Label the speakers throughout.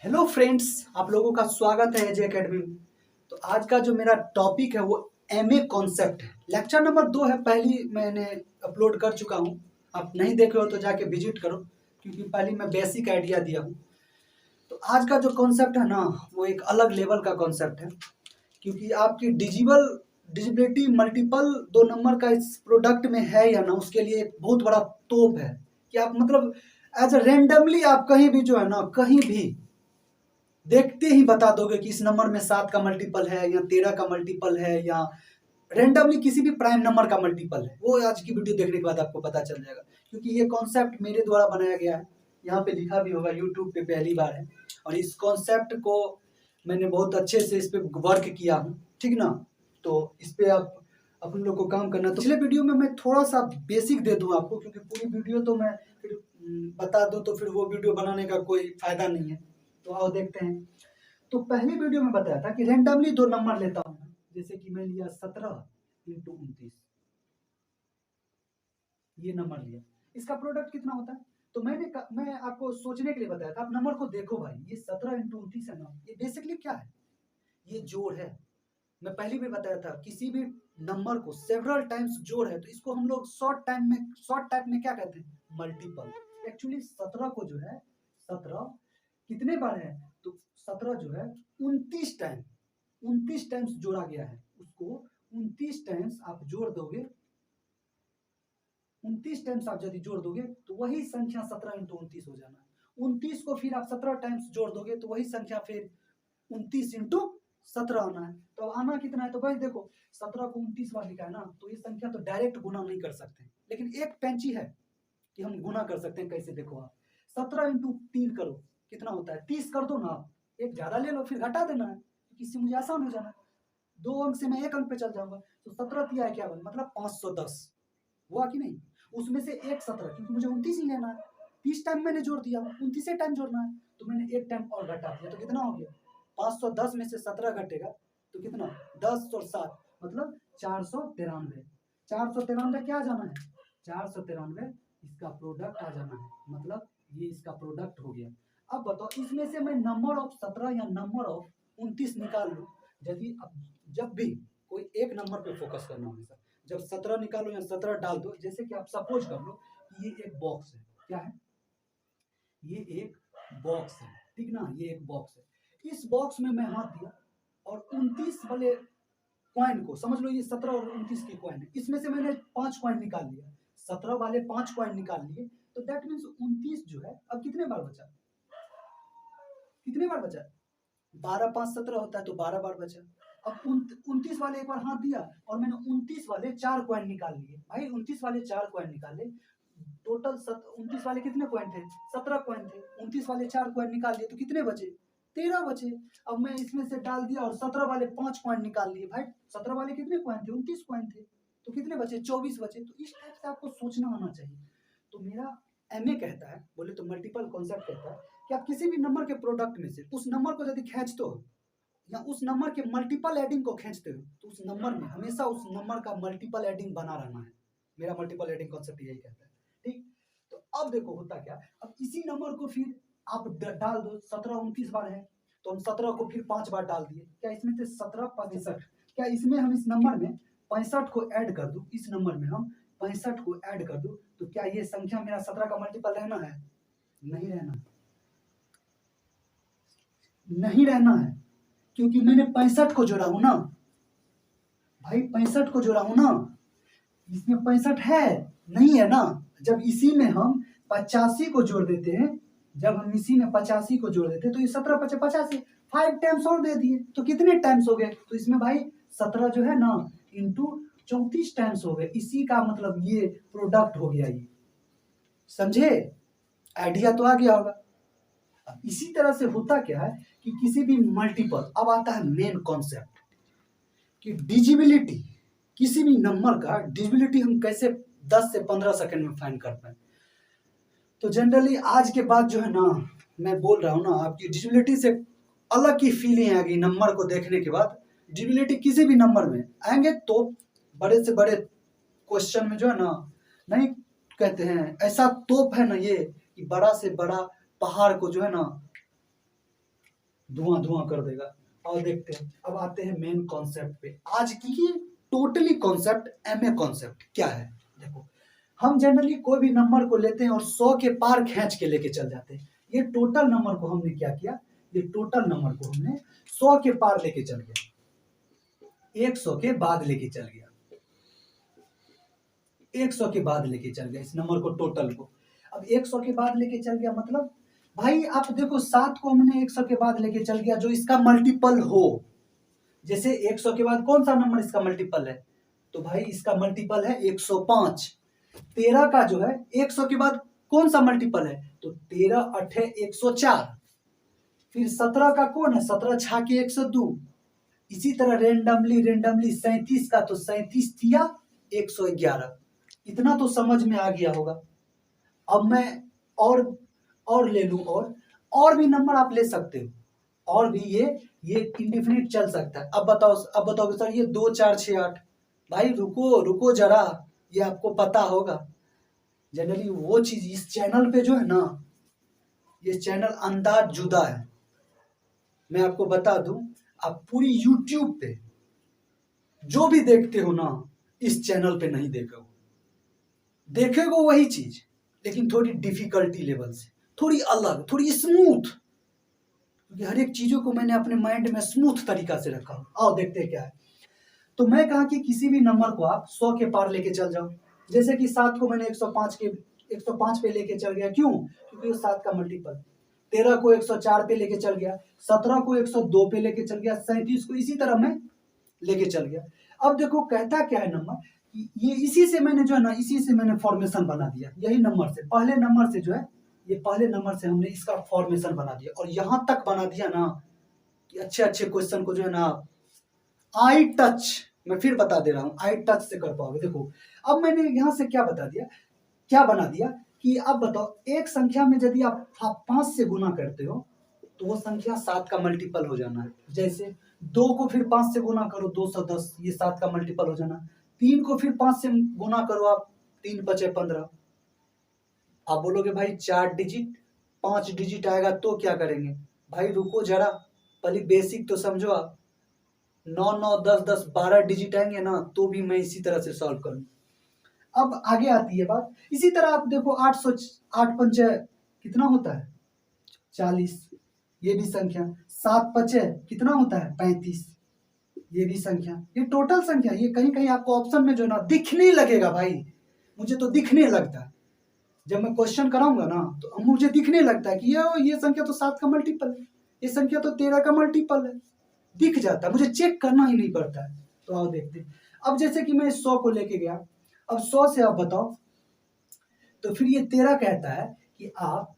Speaker 1: Hello friends, आप लोगों का स्वागत है एजे अकेडमी में। तो आज का जो मेरा टॉपिक है वो एमए कॉन्सेप्ट है। लेक्चर नंबर 2 है, पहली मैंने अपलोड कर चुका हूँ। आप नहीं देखे हो तो जाके विजिट करो, क्योंकि पहली मैं बेसिक आइडिया दिया हूँ। तो आज का जो कॉन्सेप्ट है ना, वो एक अलग लेवल का कॉन्सेप्ट है, क्योंकि आपकी डिजिबिलिटी मल्टीपल 2 नंबर का इस प्रोडक्ट में है या ना, उसके लिए एक बहुत बड़ा तोप है कि आप मतलब एज ए रेंडमली आप कहीं भी जो है ना, कहीं भी देखते ही बता दोगे कि इस नंबर में 7 का मल्टीपल है या 13 का मल्टीपल है या रेंडमली किसी भी प्राइम नंबर का मल्टीपल है। वो आज की वीडियो देखने के बाद आपको पता चल जाएगा, क्योंकि ये कॉन्सेप्ट मेरे द्वारा बनाया गया है। यहाँ पे लिखा भी होगा, यूट्यूब पे पहली बार है और इस कॉन्सेप्ट को मैंने बहुत अच्छे से इस पे वर्क किया हूँ, ठीक ना। तो इस पे आप अपन लोग को काम करना। तो पिछले वीडियो में मैं थोड़ा सा बेसिक दे दूँ आपको, क्योंकि पूरी वीडियो तो मैं फिर बता दूँ तो फिर वो वीडियो बनाने का कोई फायदा नहीं है। तो आओ देखते हैं। तो पहली वीडियो में बताया था कि रेंडमली 2 नंबर लेता हूँ, जैसे कि मैं लिया 17 इंटू 29, ये नंबर लिया। इसका प्रोडक्ट कितना होता है? तो मैं आपको सोचने के लिए बताया था। आप नंबर को देखो भाई, ये 17 इंटू 29 है ना, ये बेसिकली क्या है? ये जोड़ है। मैं पहले भी बताया था, किसी भी नंबर को सेवरल टाइम्स जोड़ है तो इसको हम लोग शॉर्ट टाइप में क्या कहते हैं? मल्टीपल। एक्चुअली 17 को जो है, 17 कितने बार है? तो 17 जो है 29 टाइम्स जोड़ा गया है। उसको 29 टाइम्स आप जोड़ दोगे, 29 टाइम्स आप यदि जोड़ दोगे तो वही संख्या 17 इंटू 29 हो जाना है। 29 को फिर आप 17 टाइम्स जोड़ दोगे तो वही संख्या फिर 29 इंटू 17 आना है। तो आना कितना है? तो भाई देखो, 17 को 29 बार लिखा है ना, तो ये संख्या तो डायरेक्ट गुना नहीं कर सकते, लेकिन एक पेंची है कि हम गुना कर सकते हैं। कैसे? देखो आप 17 इंटू 3 करो, कितना होता है? 30 कर दो ना आप, एक ज्यादा ले लो फिर घटा देना है, इससे मुझे आसान हो जाना है। 2 अंक से मैं 1 अंक पे चल जाऊंगा। तो 17 तिया इक्यावन मतलब 510 हुआ कि नहीं? उसमें से एक 17, क्योंकि मुझे 29 ही लेना है। 30 टाइम मैंने जोड़ दिया, 29 टाइम जोड़ना है, तो मैंने एक टाइम और घटा दिया। तो कितना हो गया? 510 में से 17 घटेगा तो कितना? 10 और 7 मतलब 493। 493 क्या आ जाना है? 493 इसका प्रोडक्ट आ जाना है, मतलब ये इसका प्रोडक्ट हो गया। अब बताओ, इसमें से मैं नंबर ऑफ 17 या नंबर ऑफ 29 निकाल लूं। यदि अब जब भी कोई एक नंबर पे फोकस करना हमेशा, जब 17 निकालो या 17 डाल दो, जैसे कि आप सपोज कर लो कि ये एक बॉक्स है। क्या है? ये एक बॉक्स है, ठीक ना। ये एक बॉक्स है। इस बॉक्स में मैं हाथ दिया और 29 वाले कॉइन को समझ लो, ये 17 और 29 की कॉइन है, इसमें से मैंने 5 कॉइन निकाल लिया। 17 वाले 5 कॉइन निकाल लिए, तो दैट मीन्स 29 जो है अब कितने बार बचा? कितने बार बचा? 12 5 17 होता है, तो 12 बार बचा। अब 29 वाले एक बार हाथ दिया और मैंने 29 वाले 4 कॉइन निकाल लिए। भाई 29 वाले 4 कॉइन निकाले, टोटल 29 वाले कितने कॉइन थे? 17 कॉइन थे। 29 वाले 4 कॉइन निकाल लिए तो कितने बचे? 13 बचे। अब मैं इसमें से डाल दिया और 17 वाले 5 कॉइन निकाल लिए। भाई 17 वाले कितने कॉइन थे? 29 कॉइन थे, तो कितने बचे? 24 बचे। तो इस टाइप से आपको सोचना आना चाहिए। तो मेरा एमए कहता है, बोले तो मल्टीपल कॉन्सेप्ट कहता है कि आप किसी भी नंबर के प्रोडक्ट में से उस नंबर को यदि खींचते हो या उस नंबर के मल्टीपल एडिंग को खींचते हो, तो उस नंबर में हमेशा उस नंबर का मल्टीपल एडिंग बना रहना है। मेरा मल्टीपल एडिंग कॉन्सेप्ट यही कहता है, ठीक। तो अब देखो होता क्या, अब इसी नंबर को फिर आप डाल दो। 17 29 बार है, तो हम 17 को फिर 5 बार डाल दिए। क्या इसमें थे 17 65? क्या इसमें हम इस नंबर में 65 को ऐड कर दूं, इस नंबर में हम 65 को ऐड कर दूं, तो क्या ये संख्या मेरा 17 का मल्टीपल रहना है? नहीं रहना, नहीं रहना है, क्योंकि मैंने 65 को जोड़ा हूं ना भाई, 65 को जोड़ा हूं ना। इसमें 65 है नहीं है ना। जब इसी में हम 85 को जोड़ देते हैं, जब हम इसी में 85 को जोड़ देते हैं, तो ये 17 पचे 85 5 टाइम्स और दे दिए, तो कितने टाइम्स हो गए? तो इसमें भाई 17 जो है ना इंटू 34 टाइम्स हो गए। इसी का मतलब ये प्रोडक्ट हो गया। ये समझे? आइडिया तो आ गया होगा। अब इसी तरह से होता क्या है कि किसी भी मल्टीपल, अब आता है मेन कॉन्सेप्ट कि डिजिबिलिटी। किसी भी नंबर का डिजिबिलिटी हम कैसे 10 से 15 सेकंड में फाइंड कर पाए। तो जनरली आज के बाद जो है ना, मैं बोल रहा हूँ ना, आपकी डिजिबिलिटी से अलग ही फीलिंग आएगी नंबर को देखने के बाद। डिजिबिलिटी किसी भी नंबर में आएंगे तो बड़े से बड़े क्वेश्चन में जो है ना, नहीं कहते हैं ऐसा तोप है ना ये, कि बड़ा से बड़ा पहाड़ को जो है ना धुआं धुआं कर देगा। और देखते हैं, अब आते हैं मेन कॉन्सेप्ट पे। आज की ये टोटली कॉन्सेप्ट, एमए कॉन्सेप्ट क्या है। देखो, हम जनरली कोई भी नंबर को लेते हैं और 100 के पार खींच के लेके चल जाते हैं। ये टोटल नंबर को हमने क्या किया, ये टोटल नंबर को हमने 100 के पार लेके चल गया, 100 के बाद लेके चल गया, 100 के बाद लेके चल गया इस नंबर को, टोटल को। अब 100 के बाद लेके चल गया मतलब भाई आप देखो 7 को हमने 100 के बाद लेके चल गया जो इसका मल्टीपल हो। जैसे 100 के बाद कौन सा नंबर इसका मल्टीपल है, तो भाई इसका मल्टीपल है 105। 13 का जो है 100 के बाद कौन सा मल्टीपल है, तो 13 8 104। फिर 17 का कौन है, 17 6 के 102। इसी तरह रेंडमली 37 का तो 37 दिया 111। इतना तो समझ में आ गया होगा। अब मैं और ले लूं, और भी नंबर आप ले सकते हो, और भी ये इंडिफिनिट चल सकता है। अब बताओ सर ये 2 4 6 8। भाई रुको जरा, ये आपको पता होगा। जनरली वो चीज इस चैनल पे जो है ना, ये चैनल अंदाज जुदा है। मैं आपको बता दूं, आप पूरी यूट्यूब पे जो भी देखते हो ना, इस चैनल पे नहीं देखेगा वही चीज, लेकिन थोड़ी डिफिकल्टी लेवल से, थोड़ी अलग, थोड़ी स्मूथ, क्योंकि हर एक चीजों को मैंने अपने माइंड में स्मूथ तरीका से रखा। आओ देखते हैं क्या है। तो मैं कहा कि किसी भी नंबर को आप 100 के पार लेके चल जाओ। जैसे कि 7 को मैंने 105 पे लेके चल गया, क्यों, क्योंकि 7 का मल्टीपल। 13 को 104 पे लेके चल गया, 17 को 102 पे लेके चल गया, 37 को इसी तरह मैं लेके चल गया। अब देखो कहता क्या है नंबर, ये इसी से मैंने जो है ना, इसी से मैंने फॉर्मेशन बना दिया, यही नंबर से, पहले नंबर से जो है, ये पहले नंबर से हमने इसका फॉर्मेशन बना दिया। और यहां तक बना दिया ना कि अच्छे क्वेश्चन को जो है ना आई टच, मैं फिर बता दे रहा हूं, आई टच से कर पाओगे। देखो अब मैंने यहां से क्या बता दिया, क्या बना दिया कि अब बताओ एक संख्या में यदि आप 5 से गुना करते हो तो वो संख्या 7 का मल्टीपल हो जाना है। जैसे 2 को फिर 5 से गुना करो 210, ये 7 का मल्टीपल हो जाना। 3 को फिर 5 से गुना करो आप, 3 5 15। आप बोलोगे भाई 4 डिजिट 5 डिजिट आएगा तो क्या करेंगे, भाई रुको जरा, पहले बेसिक तो समझो आप। 9 9 10 10 12 डिजिट आएंगे ना तो भी मैं इसी तरह से सॉल्व करूँ। अब आगे आती है बात, इसी तरह आप देखो 8 पंचे कितना होता है 40, ये भी संख्या। 7 पचे कितना होता है 35, ये भी संख्या। ये टोटल संख्या, ये कहीं कहीं आपको ऑप्शन में जो ना दिखने लगेगा भाई, मुझे तो दिखने लगता है जब मैं क्वेश्चन कराऊंगा ना, तो मुझे दिखने लगता है कि ये संख्या तो 7 का मल्टीपल है, ये संख्या तो 13 का मल्टीपल है, दिख जाता है, मुझे चेक करना ही नहीं पड़ता है। तो आओ देखते हैं। अब जैसे कि मैं 100 को लेके गया, अब 100 से आप बताओ, तो फिर ये 13 कहता है कि आप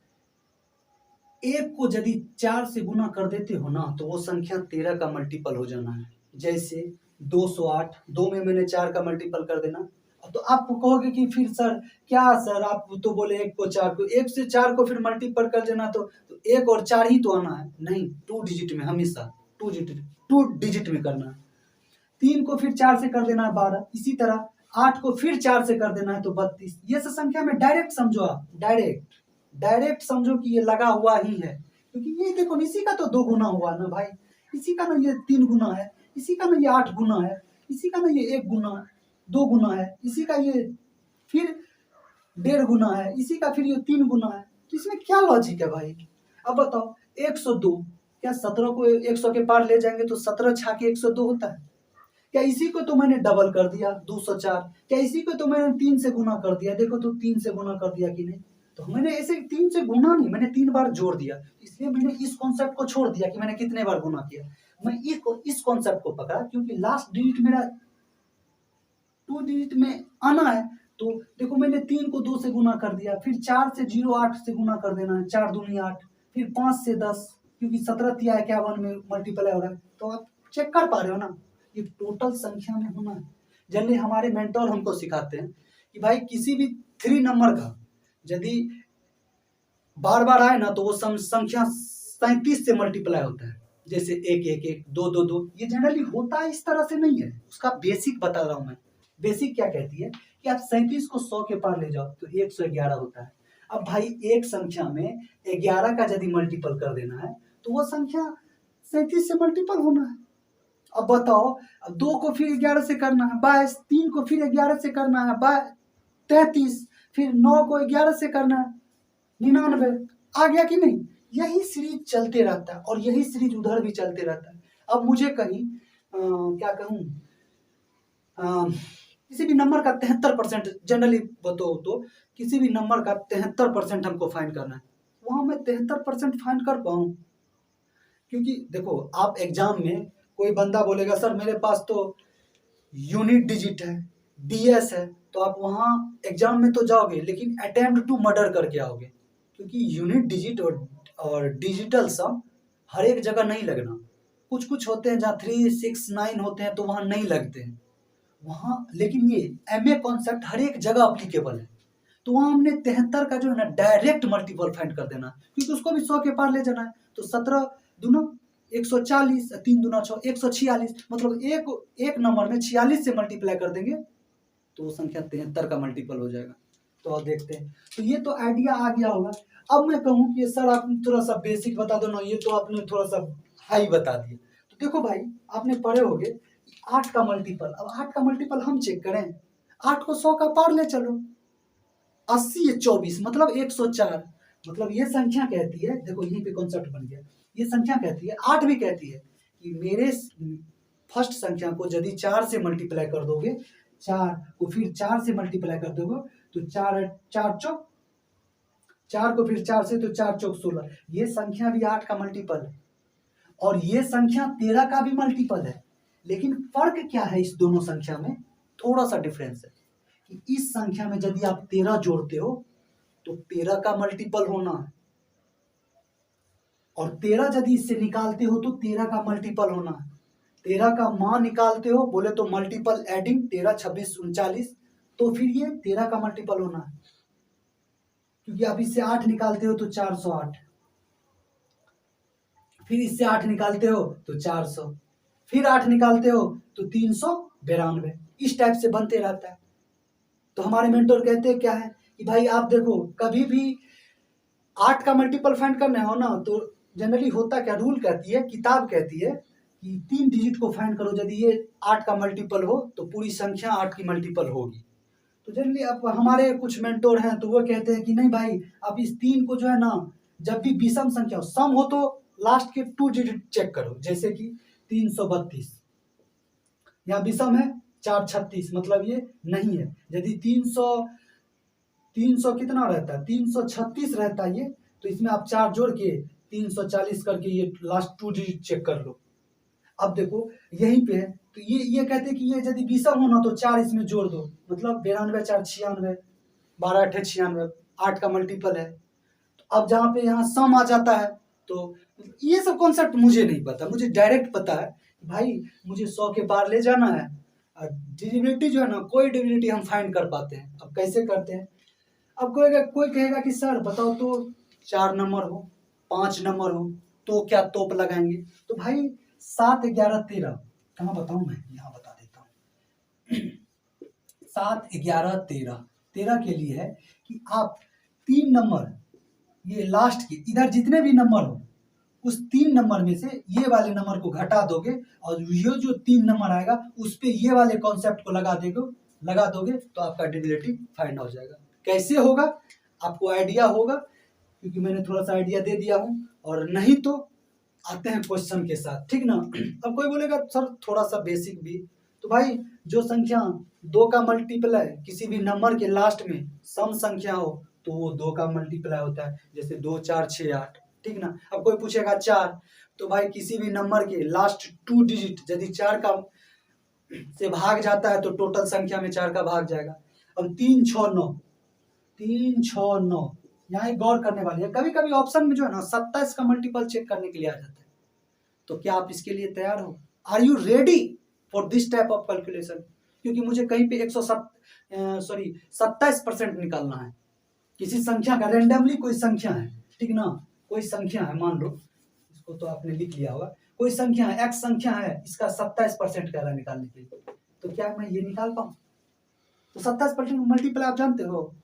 Speaker 1: 1 को यदि 4 से गुना कर देते हो ना तो वो संख्या 13 का मल्टीपल हो जाना है। जैसे 208, 2 में मैंने 4 का मल्टीपल कर देना। तो आप कहोगे कि फिर सर क्या सर, आप तो बोले 1 को 4 को, 1 से 4 को फिर मल्टीपल कर देना तो 1 और 4 ही तो आना है। नहीं, 2 डिजिट में, हमेशा 2 डिजिट में करना है। 3 को फिर 4 से कर देना है 12, इसी तरह 8 को फिर 4 से कर देना है तो 32। ये सब संख्या में डायरेक्ट समझो आप, डायरेक्ट समझो कि ये लगा हुआ ही है, क्योंकि ये देखो इसी का तो 2 गुना हुआ ना भाई, इसी का ना ये 3 गुना है, इसी का ना ये 8 गुना है, इसी का ना ये 1 गुना 2 गुना है, इसी का ये फिर 1.5 गुना है, इसी का फिर ये 3 गुना है। तो इसमें क्या लॉजिक है भाई। अब बताओ 102, क्या 17 को 100 के पार ले जाएंगे तो 17 6 के 102 होता है क्या, इसी को तो मैंने डबल कर दिया 204, क्या इसी को तो मैंने 3 से गुना कर दिया, देखो तो 3 से गुना कर दिया कि नहीं। तो मैंने ऐसे 3 से गुना नहीं, मैंने 3 बार जोड़ दिया, इसलिए मैंने इस कॉन्सेप्ट को छोड़ दिया कि मैंने कितने बार गुना किया। मैं इस कॉन्सेप्ट को पकड़ा क्योंकि लास्ट डिजिट मेरा 2 डिजिट में आना है। तो देखो मैंने 3 को 2 से गुना कर दिया, फिर 4 से 08 से गुना कर देना है, 4 दूनी 8, फिर 5 से 10, क्योंकि 17 तिया 51 में मल्टीप्लाई हो रहा है। तो आप चेक कर पा रहे हो ना, ये टोटल संख्या में होना है। जनरली हमारे मेंटर हमको सिखाते हैं कि भाई किसी भी 3 नंबर का यदि बार बार आए ना तो वो संख्या 37 से मल्टीप्लाई होता है। जैसे 1 1 1 2 2 2, ये जनरली होता इस तरह से नहीं है, उसका बेसिक बता रहा हूं मैं। बेसिक क्या कहती है कि आप 37 को 100 के पार ले जाओ तो 111 होता है। अब भाई एक संख्या में 11 का यदि मल्टीपल कर देना है तो वो संख्या 37 से मल्टीपल होना है। अब बताओ, अब 2 को फिर 11 से करना है 22, 3 को फिर 11 से करना है 33, फिर 9 को 11 से करना है 99। आ गया कि नहीं? यही सीरीज चलते रहता है और यही सीरीज उधर भी चलते रहता है। अब मुझे कहीं क्या कहूँ, किसी भी नंबर का 73% जनरली बताओ तो किसी भी नंबर का 73% हमको फाइंड करना है, वहाँ मैं 73% फाइंड कर पाऊँ? क्योंकि देखो, आप एग्जाम में कोई बंदा बोलेगा सर मेरे पास तो यूनिट डिजिट है, डीएस है, तो आप वहाँ एग्जाम में तो जाओगे लेकिन अटेम्प्ट टू मर्डर करके आओगे, क्योंकि यूनिट डिजिट और डिजिटल सम हर एक जगह नहीं लगना। कुछ कुछ होते हैं जहाँ 3, 6, 9 होते हैं तो वहाँ नहीं लगते हैं वहाँ, लेकिन ये एमए कॉन्सेप्ट हर एक जगह अप्लीकेबल है। तो वहाँ हमने 73 का जो है ना डायरेक्ट मल्टीपल फाइंड कर देना, क्योंकि उसको भी 100 के पार ले जाना है। तो 17 दूना 140, 3 दूना 6, 146, मतलब एक नंबर में 46 से मल्टीप्लाई कर देंगे तो वो संख्या 73 का मल्टीपल हो जाएगा। तो आप देखते हैं, तो ये तो आइडिया आ गया होगा। अब मैं कहूँ कि सर आप थोड़ा सा बेसिक बता दो ना, ये तो आपने थोड़ा सा हाई बता दिया। तो देखो भाई, आपने पढ़े होगे 8 का मल्टीपल। अब 8 का मल्टीपल हम चेक करें, 8 को 100 का पार ले चलो, 80 है 24 मतलब 104। मतलब ये संख्या कहती है, देखो यहीं पे कॉन्सेप्ट बन गया, ये संख्या कहती है, 8 भी कहती है कि मेरे फर्स्ट संख्या को यदि 4 से मल्टीप्लाई कर दोगे, 4 को फिर 4 से मल्टीप्लाई कर दोगे तो 4 चौक 4 को फिर 4 से तो 4 चौक 16। ये संख्या भी 8 का मल्टीपल है और ये संख्या 13 का भी मल्टीपल है। लेकिन फर्क क्या है इस दोनों संख्या में? थोड़ा सा डिफरेंस है कि इस संख्या में यदि आप 13 जोड़ते हो तो 13 का मल्टीपल होना है, और 13 यदि इससे निकालते हो तो 13 का मल्टीपल होना है। 13 का मान निकालते हो बोले तो मल्टीपल एडिंग 13, 26, 39, तो फिर ये 13 का मल्टीपल होना है, क्योंकि आप इससे 8 निकालते हो तो 408, फिर इससे 8 निकालते हो तो 400, फिर 8 निकालते हो तो 392, इस टाइप से बनते रहता है। तो हमारे मेंटर कहते हैं क्या है कि भाई आप देखो, कभी भी 8 का मल्टीपल फाइंड करना हो ना तो जनरली होता क्या, रूल कहती है, किताब कहती है कि 3 डिजिट को फाइंड करो, यदि ये 8 का मल्टीपल हो तो पूरी संख्या 8 की मल्टीपल होगी। तो जनरली अब हमारे कुछ मेंटोर हैं तो वो कहते हैं कि नहीं भाई, आप इस 3 को जो है ना, जब भी विषम संख्या हो, सम हो तो लास्ट के 2 डिजिट चेक करो, जैसे कि 332, यहाँ विषम है 436, मतलब ये नहीं है। यदि 300 कितना रहता है, 336 रहता है ये, तो इसमें आप 4 जोड़ के 340 करके ये लास्ट 2 डिजिट चेक कर लो। अब देखो यहीं पे है, तो ये कहते हैं कि ये यदि विषम होना तो 4 इसमें जोड़ दो, मतलब 92, 4, 96, 12, 8, 96, 8 का मल्टीपल है। तो अब जहाँ पे यहाँ सम आ जाता है, तो ये सब कॉन्सेप्ट मुझे नहीं पता, मुझे डायरेक्ट पता है भाई मुझे 100 के पार ले जाना है। डिविनिटी जो है ना, कोई डिविनिटी हम फाइंड कर पाते हैं। अब कैसे करते हैं? अब कोई कहेगा कि सर बताओ तो 4 नंबर हो, 5 नंबर हो तो क्या तोप लगाएंगे? तो भाई 7, 11, 13 कहाँ बताऊं मैं, यहाँ बता देता हूँ। 7, 11, 13 13 के लिए है कि आप 3 नंबर, ये लास्ट के इधर जितने भी नंबर हो उस 3 नंबर में से ये वाले नंबर को घटा दोगे और ये जो 3 नंबर आएगा उस पे ये वाले कॉन्सेप्ट को लगा दोगे तो आपका डिविनिटी फाइंड हो जाएगा। कैसे होगा आपको आइडिया होगा, क्योंकि मैंने थोड़ा सा आइडिया दे दिया हूँ। और नहीं तो आते हैं क्वेश्चन के साथ, ठीक ना। अब कोई बोलेगा सर थोड़ा सा बेसिक भी, तो भाई जो संख्या 2 का मल्टीप्लाई किसी भी नंबर के लास्ट में सम संख्या हो तो वो 2 का मल्टीप्लाई होता है, जैसे 2, 4, 6, 8, ठीक ना। अब कोई पूछेगा 4, तो भाई किसी भी नंबर के लास्ट 2 डिजिट यदि 4 का से भाग जाता है तो टोटल संख्या में 4 का भाग जाएगा। अब 3, 6, 9, 3, 6, 9, यहाँ एक गौर करने वाली है, कभी कभी ऑप्शन में जो है ना 27 का मल्टीपल चेक करने के लिए आ जाता है। तो क्या आप इसके लिए तैयार हो? Are you ready for this type of calculation? क्योंकि मुझे कहीं पे 27% निकालना है किसी संख्या का, रेंडमली कोई संख्या है, ठीक ना, कोई संख्या है, मान लो इसको तो आपने लिख लिया होगा, कोई संख्या है, x संख्या है, इसका 27% कह रहा है निकालने के लिए, तो क्या मैं ये निकाल पाऊँ? तो 27% मल्टीप्लाई आप जानते हो,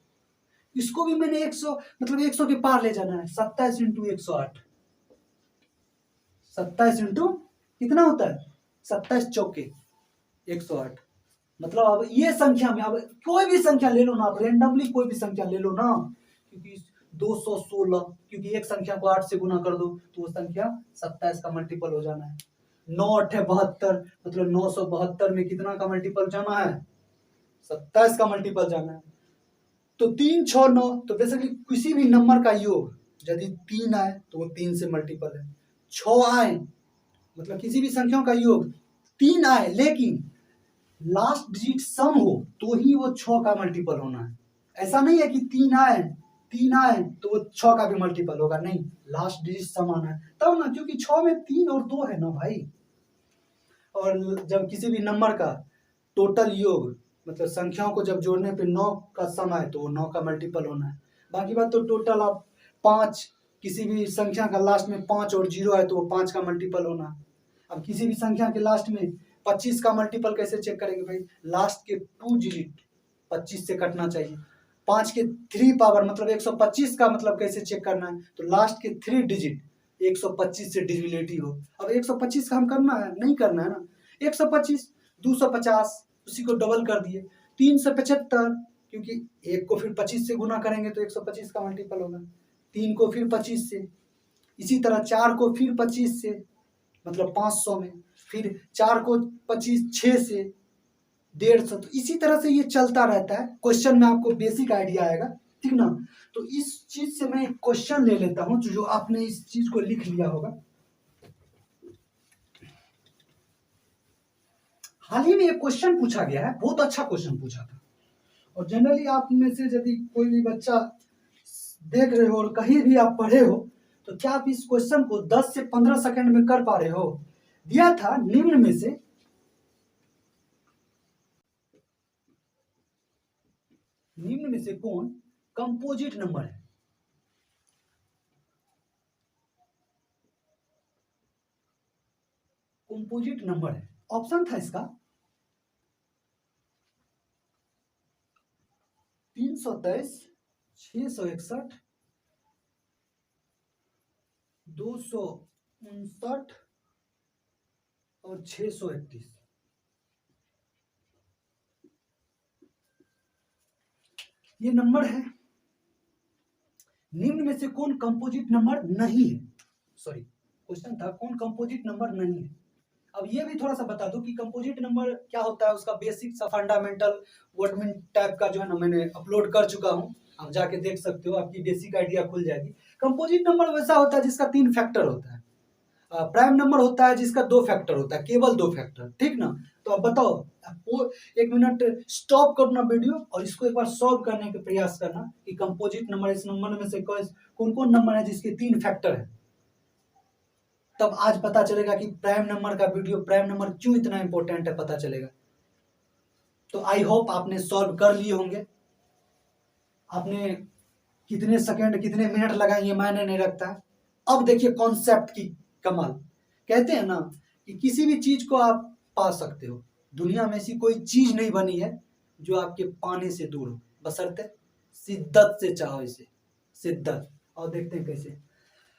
Speaker 1: इसको भी मैंने 100 मतलब 100 के पार ले जाना है, 27 × 108, 27 इंटू कितना होता है 27 चौके 108। मतलब अब ये संख्या में अब कोई भी संख्या ले लो ना, आप रेंडमली कोई भी संख्या ले लो ना, क्योंकि 216, क्योंकि एक संख्या को 8 से गुना कर दो तो वो संख्या 27 का मल्टीपल हो जाना है। 9 8 72, मतलब 972 में कितना का मल्टीपल जाना है 27 का मल्टीपल जाना है। तो 3 6 9, तो बेसिकली किसी भी नंबर का योग यदि 3 आए तो वो 3 से मल्टीपल है। 6 आए मतलब किसी भी संख्याओं का योग 3 आए लेकिन लास्ट डिजिट सम हो तो ही वो 6 का मल्टीपल होना है। ऐसा नहीं है कि 3 आए तो वो 6 का भी मल्टीपल होगा, नहीं, लास्ट डिजिट सम आना है तब ना, क्योंकि 6 में 3 और 2 है ना भाई। और जब किसी भी नंबर का टोटल योग मतलब संख्याओं को जब जोड़ने पे 9 का सम आए तो वो 9 का मल्टीपल होना है। बाकी बात तो टोटल आप 5, किसी भी संख्या का लास्ट में 5 और 0 आए तो वो 5 का मल्टीपल होना है। अब किसी भी संख्या के लास्ट में 25 का मल्टीपल कैसे चेक करेंगे भाई, लास्ट के 2 डिजिट 25 से कटना चाहिए। 5 के 3 पावर मतलब 125 का मतलब कैसे चेक करना है, तो लास्ट के 3 डिजिट 125 से डिविजिबिलिटी हो। अब 125 का हम करना है नहीं करना है ना, 125 250 उसी को डबल कर दिए, 375 क्योंकि 1 को फिर 25 से गुना करेंगे तो 125 का मल्टीपल होगा, 3 को फिर 25 से, इसी तरह 4 को फिर 25 से मतलब 500 में, फिर 4 को 25 6 से 150, तो इसी तरह से ये चलता रहता है। क्वेश्चन में आपको बेसिक आइडिया आएगा, ठीक ना। तो इस चीज से मैं एक क्वेश्चन ले लेता हूं जो आपने इस चीज को लिख लिया होगा। हाल ही में एक क्वेश्चन पूछा गया है, बहुत अच्छा क्वेश्चन पूछा था, और जनरली आप में से यदि कोई भी बच्चा देख रहे हो और कहीं भी आप पढ़े हो तो क्या आप इस क्वेश्चन को 10 से 15 सेकंड में कर पा रहे हो। दिया था निम्न में से कौन कंपोजिट नंबर है। कंपोजिट नंबर है, ऑप्शन था इसका 323, 661, 259 और 631। ये नंबर है। निम्न में से कौन कंपोजिट नंबर नहीं है, सॉरी क्वेश्चन था कौन कंपोजिट नंबर नहीं है। अब ये भी थोड़ा सा बता दो कि कंपोजिट नंबर क्या होता है, उसका बेसिक सा फंडामेंटल वर्डमिन टाइप का जो है ना मैंने अपलोड कर चुका हूँ, आप जाके देख सकते हो, आपकी बेसिक आइडिया खुल जाएगी। कंपोजिट नंबर वैसा होता है जिसका 3 फैक्टर होता है। प्राइम नंबर होता है जिसका 2 फैक्टर होता है, केवल 2 फैक्टर, ठीक ना। तो अब बताओ, आपको 1 मिनट स्टॉप करना वीडियो और इसको एक बार सॉल्व करने का प्रयास करना कि कंपोजिट नंबर, इस नंबर में से कौन कौन नंबर है जिसके 3 फैक्टर है। तब आज पता चलेगा कि प्राइम नंबर का वीडियो, प्राइम नंबर क्यों इतना इंपॉर्टेंट है, पता चलेगा। तो आई होप आपने सॉल्व कर लिए होंगे। आपने कितने सेकंड कितने मिनट लगाए ये मायने नहीं रखता। अब देखिए कॉन्सेप्ट की कमाल। कहते हैं ना कि किसी भी चीज को आप पा सकते हो, दुनिया में ऐसी कोई चीज नहीं बनी है जो आपके पाने से दूर हो, बशर्ते शिद्दत से चाहो इसे, शिद्दत। और देखते हैं कैसे।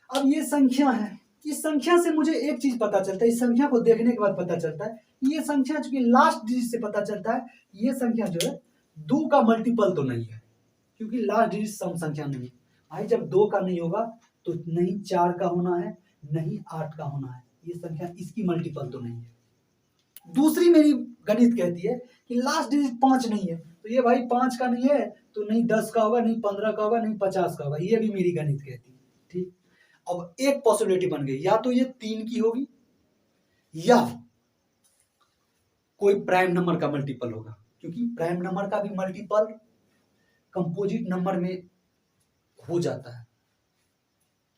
Speaker 1: अब ये संख्या है, इस संख्या से मुझे एक चीज पता चलता है, इस संख्या को देखने के बाद पता चलता है ये संख्या चूंकि लास्ट डिजिट से पता चलता है ये संख्या जो है 2 का मल्टीपल तो नहीं है, क्योंकि लास्ट डिजिट सम संख्या नहीं है। भाई जब 2 का नहीं होगा तो नहीं 4 का होना है, नहीं 8 का होना है, ये संख्या इसकी मल्टीपल तो नहीं है। दूसरी मेरी गणित कहती है कि लास्ट डिजिट 5 नहीं है, तो ये भाई 5 का नहीं है तो नहीं 10 का होगा, नहीं 15 का होगा, नहीं 50 का होगा, ये भी मेरी गणित कहती है। ठीक, अब एक पॉसिबिलिटी बन गई, या तो ये 3 की होगी या कोई प्राइम नंबर का मल्टीपल होगा, क्योंकि प्राइम नंबर का भी मल्टीपल कंपोजिट नंबर में हो जाता है।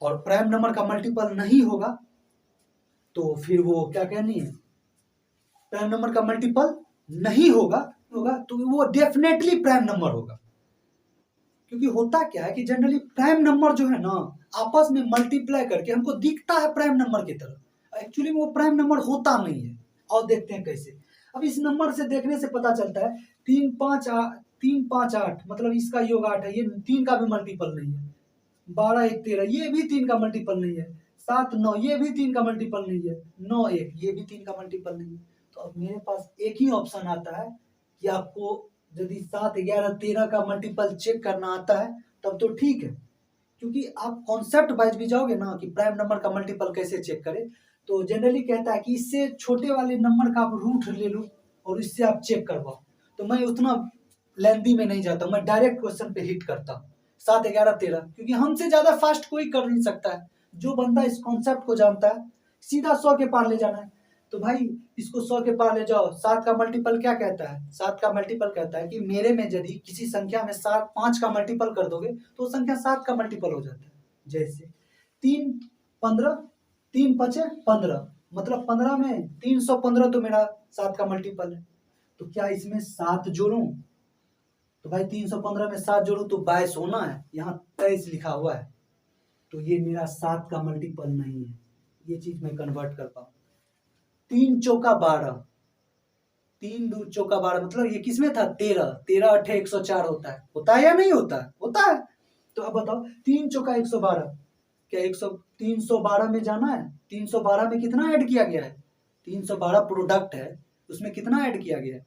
Speaker 1: और प्राइम नंबर का मल्टीपल नहीं होगा तो फिर वो क्या कहनी है, प्राइम नंबर का मल्टीपल नहीं होगा तो वो डेफिनेटली प्राइम नंबर होगा। क्योंकि होता क्या है कि जनरली प्राइम नंबर जो है ना आपस में मल्टीप्लाई करके हमको दिखता है प्राइम नंबर की तरह, एक्चुअली में वो प्राइम नंबर होता नहीं है। और देखते हैं कैसे। अब इस नंबर से देखने से पता चलता है 3 5 8 मतलब इसका योग 8 है, ये 3 का भी मल्टीपल नहीं है। 12 1 13 ये भी 3 का मल्टीपल नहीं है। 7 9 ये भी 3 का मल्टीपल नहीं है, 9 1 ये भी 3 का मल्टीपल नहीं है। तो अब मेरे पास एक ही ऑप्शन आता है कि आपको यदि 7 11 13 का मल्टीपल चेक करना आता है तब तो ठीक है, क्योंकि आप कॉन्सेप्ट वाइज भी जाओगे ना कि प्राइम नंबर का मल्टीपल कैसे चेक करें, तो जनरली कहता है कि इससे छोटे वाले नंबर का आप रूट ले लो और इससे आप चेक करवाओ। तो मैं उतना लेंथी में नहीं जाता, मैं डायरेक्ट क्वेश्चन पे हिट करता हूँ 7 11 13, क्योंकि हमसे ज्यादा फास्ट कोई कर नहीं सकता है। जो बंदा इस कॉन्सेप्ट को जानता है सीधा 100 के पार ले जाना है। तो भाई इसको 100 के पार ले जाओ। 7 का मल्टीपल क्या कहता है? 7 का मल्टीपल कहता है कि मेरे में यदि किसी संख्या में 7 5 का मल्टीपल कर दोगे तो वो संख्या 7 का मल्टीपल हो जाता है। जैसे 3 15 3 5 15, मतलब 15 में 315 तो मेरा 7 का मल्टीपल है। तो क्या इसमें 7 जोड़ूं? तो भाई 315 में 7 जोड़ूं तो 22 होना है, यहाँ 23 लिखा हुआ है, तो ये मेरा 7 का मल्टीपल नहीं है। ये चीज मैं कन्वर्ट कर पाऊँ। 3 चौका 12, 3 2 चौका 12, मतलब ये किसमें था? 13 13 8 104 होता है या नहीं होता है? होता है। तो अब बताओ 3 चौका 112, क्या 312 में जाना है? 312 में कितना ऐड किया गया है? 312 प्रोडक्ट है, उसमें कितना ऐड किया गया है?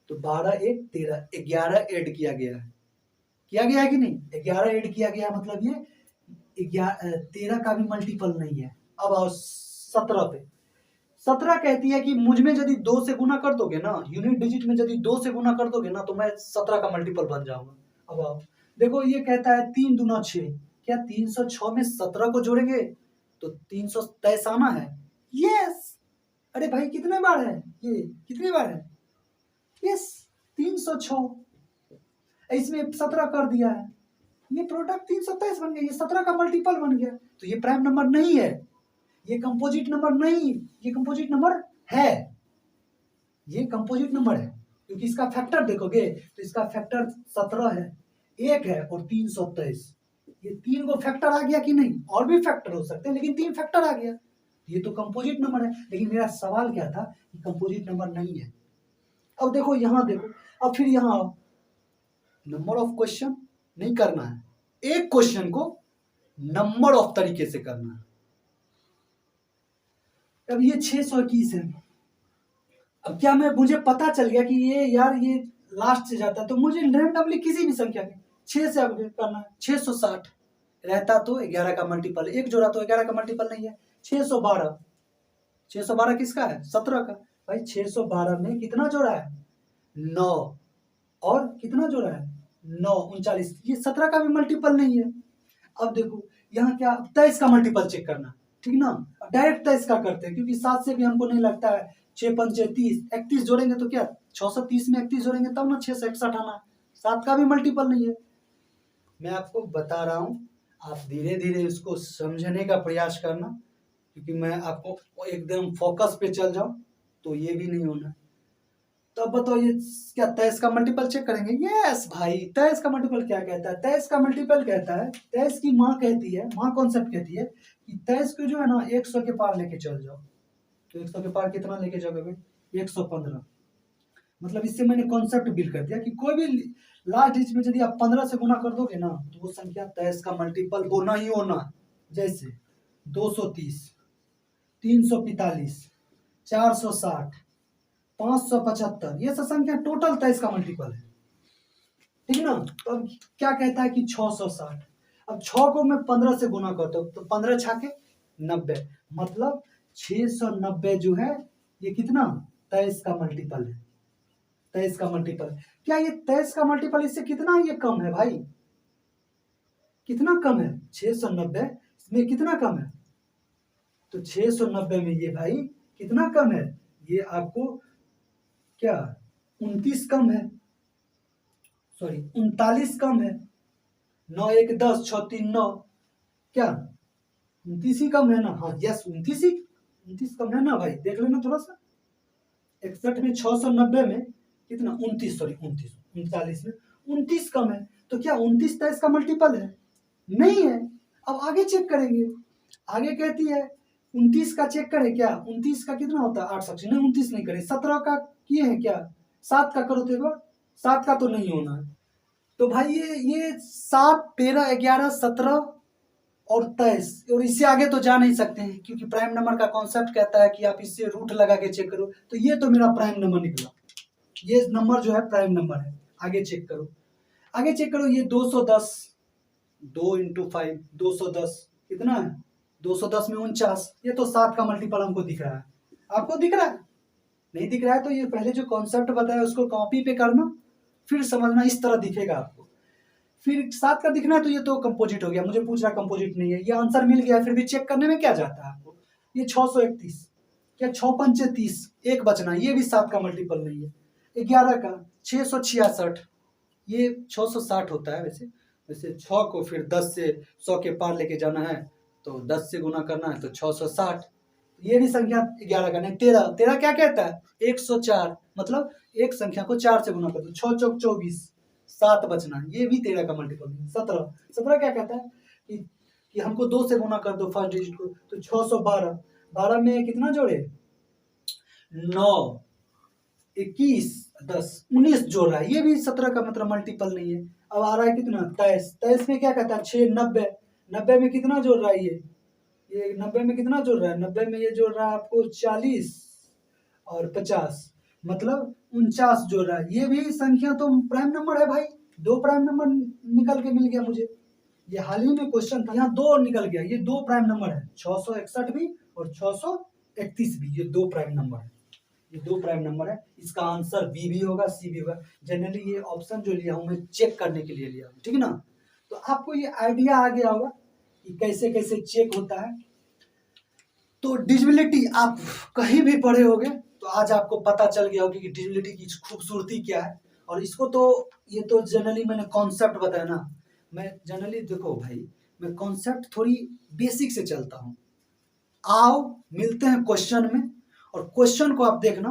Speaker 1: तो 12 1 13 11 ऐड किया गया है। किया गया है कि नहीं? 11 ऐड किया गया, मतलब ये 13 का भी मल्टीपल नहीं है। अब आओ 17 पे। 17 कहती है कि मुझ में यदि 2 से गुना कर दोगे ना, यूनिट डिजिट में यदि 2 से गुना कर दोगे ना, तो मैं 17 का मल्टीपल बन जाऊंगा। अब आओ देखो, ये कहता है 3 दूना 6, क्या 306 में 17 को जोड़ेंगे तो 323 आना है? यस। अरे भाई कितने बार है ये? कितनी बार है? यस 306। इसमें 17 कर दिया है, ये प्रोडक्ट 323 बन गया, ये 17 का मल्टीपल बन गया। तो ये प्राइम नंबर नहीं है, ये कंपोजिट नंबर नहीं, ये कंपोजिट नंबर है। ये कंपोजिट नंबर है क्योंकि इसका फैक्टर देखोगे तो इसका फैक्टर 17 है, 1 है और 323। ये 3 को फैक्टर आ गया कि नहीं? और भी फैक्टर हो सकते हैं लेकिन 3 फैक्टर आ गया, ये तो कंपोजिट नंबर है। लेकिन मेरा सवाल क्या था कि कंपोजिट नंबर नहीं है। अब देखो यहाँ देखो, अब फिर यहाँ आओ, नंबर ऑफ क्वेश्चन नहीं करना है, एक क्वेश्चन को नंबर ऑफ तरीके से करना है। अब ये 621 है। अब क्या मुझे पता चल गया कि ये यार ये लास्ट से जाता है, तो मुझे रैंडमली किसी भी संख्या के 6 से अपडेट करना है। 660 रहता तो 11 का मल्टीपल, एक जोड़ा तो 11 का मल्टीपल नहीं है। 612, 612 किसका है? 17 का। भाई 612 में कितना जोड़ा है? 9, और कितना जोड़ा है? 9 39, ये 17 का भी मल्टीपल नहीं है। अब देखो यहाँ क्या, 23 का मल्टीपल चेक करना, ठीक ना? डायरेक्ट 23 का करते हैं क्योंकि 7 से भी हमको नहीं लगता है। 6 5 30, 31 जोड़ेंगे तो क्या 630 में 31 जोड़ेंगे तब ना 661 आना। 7 का भी मल्टीपल नहीं है। मैं आपको बता रहा हूँ, आप धीरे धीरे इसको समझने का प्रयास करना, क्योंकि मैं आपको एकदम फोकस पे चल जाऊं तो ये भी नहीं होना। तो अब बताओ ये क्या 23 का मल्टीपल चेक करेंगे? यस भाई, 23 का मल्टीपल क्या कहता है? 23 का मल्टीपल कहता है, 23 की माँ कहती है, माँ कॉन्सेप्ट कहती है कि 23 को जो है ना 100 के पार लेके चल जाओ। तो 100 के पार कितना लेके जाओगे? 115। मतलब इससे मैंने कॉन्सेप्ट बिल्ड कर दिया कि कोई भी लास्ट डिजिट में यदि आप 15 से गुना कर दोगे ना तो वो संख्या 23 का मल्टीपल होना ही होना। जैसे 230, 345, 460, 575, ये सब संख्या टोटल 23 का मल्टीपल है, ठीक ना? तो अब क्या कहता है कि 660। अब 6 को मैं 15 से गुना करता हूँ तो 15 छाके 90, मतलब 690 जो है ये कितना 23 का मल्टीपल है। 23 का मल्टीपल, क्या ये 23 का मल्टीपल इससे कितना ये कम है भाई? कितना कम है? 690 में कितना कम है? तो 690 में ये भाई कितना कम है? ये आपको क्या 29 कम है, सॉरी 39 कम है। 9 1 10 6 3 9, क्या 29 ही कम है ना? हाँ यस 29 कम है ना भाई, देख लेना थोड़ा सा। 61 में 690 में कितना 29, सॉरी 29, 39 में 29 कम है। तो क्या 29 23 का मल्टीपल है? नहीं है। अब आगे चेक करेंगे, आगे कहती है 29 का चेक करें क्या? 29 का कितना होता है? 8 सक्शन नहीं, 29 नहीं करें। 17 का किए हैं क्या? 7 का करो तो 7 का तो नहीं होना है। तो भाई ये 7 13 11 17 और 23, और इससे आगे तो जा नहीं सकते हैं क्योंकि प्राइम नंबर का कॉन्सेप्ट कहता है कि आप इससे रूट लगा के चेक करो। तो ये तो मेरा प्राइम नंबर निकला, ये नंबर जो है प्राइम नंबर है। आगे चेक करो, आगे चेक करो, ये 210, 2 इंटू 5 210 कितना है, 210 में 49, ये तो 7 का मल्टीपल हमको दिख रहा है। आपको दिख रहा है? नहीं दिख रहा है तो ये पहले जो कॉन्सेप्ट बताया उसको कॉपी पे करना, फिर समझना, इस तरह दिखेगा आपको। फिर 7 का दिखना है तो ये तो कंपोजिट हो गया, मुझे पूछ रहा कंपोजिट नहीं है, ये आंसर मिल गया, फिर भी चेक करने में क्या जाता है आपको। ये 631, क्या 6 पंचे 30, एक बचना, ये भी 7 का मल्टीपल नहीं है। 11 का 666, ये 660 होता है वैसे। वैसे 6 को फिर 10 से 100 के पार लेके जाना है तो 10 से गुना करना है तो 660। ये भी संख्या 11 का नहीं, 13 क्या कहता है, 104, मतलब एक संख्या को 4 से गुना कर दो, 6 चौक 24, 7 बचना, ये भी 13 का मल्टीपल नहीं। 17 क्या कहता है कि हमको 2 से गुना कर दो फर्स्ट डिजिट को, तो 612, 12 में कितना जोड़े, 9, 21, 10, 19 जोड़ रहा है, ये भी 17 का मतलब मल्टीपल नहीं है। अब आ रहा है कितना, 23 में क्या कहता है, 6, 90, 90 में कितना जोड़ रहा है, ये 90 में कितना जोड़ रहा है, 90 में ये जोड़ रहा है आपको 40 और 50, मतलब 49 जोड़ रहा है। ये भी संख्या तो प्राइम नंबर है भाई, 2 प्राइम नंबर निकल के मिल गया मुझे। ये हाल ही में क्वेश्चन था, यहाँ 2 निकल गया, ये 2 प्राइम नंबर है, 661 भी और 631 भी, ये 2 प्राइम नंबर है, ये 2 प्राइम नंबर है। इसका आंसर बी भी होगा, सी भी होगा। जनरली ये ऑप्शन जो लिया हूँ मैं चेक करने के लिए लिया हूँ, ठीक है ना। तो आपको ये आइडिया आ गया होगा कि कैसे कैसे चेक होता है। तो डिविजिबिलिटी आप कहीं भी पढ़े होगे तो आज आपको पता चल गया होगा कि डिविजिबिलिटी की खूबसूरती क्या है। और इसको तो ये तो जनरली मैंने कॉन्सेप्ट बताया ना, मैं जनरली देखो भाई, मैं कॉन्सेप्ट थोड़ी बेसिक से चलता हूँ। आओ मिलते हैं क्वेश्चन में, और क्वेश्चन को आप देखना,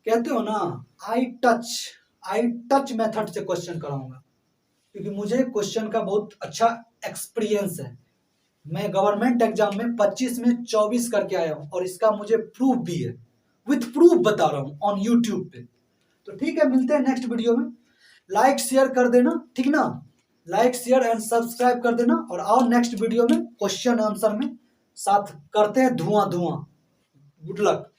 Speaker 1: कहते हो ना आई टच मेथड से क्वेश्चन कराऊंगा, क्योंकि मुझे क्वेश्चन का बहुत अच्छा एक्सपीरियंस है। मैं गवर्नमेंट एग्जाम में 25 में 24 करके आया हूं, और इसका मुझे प्रूफ भी है, विथ प्रूफ बता रहा हूं ऑन यूट्यूब पे। तो ठीक है, मिलते हैं नेक्स्ट वीडियो में। लाइक शेयर कर देना, ठीक ना, लाइक शेयर एंड सब्सक्राइब कर देना, और आओ नेक्स्ट वीडियो में क्वेश्चन आंसर में साथ करते हैं धुआं। Good luck.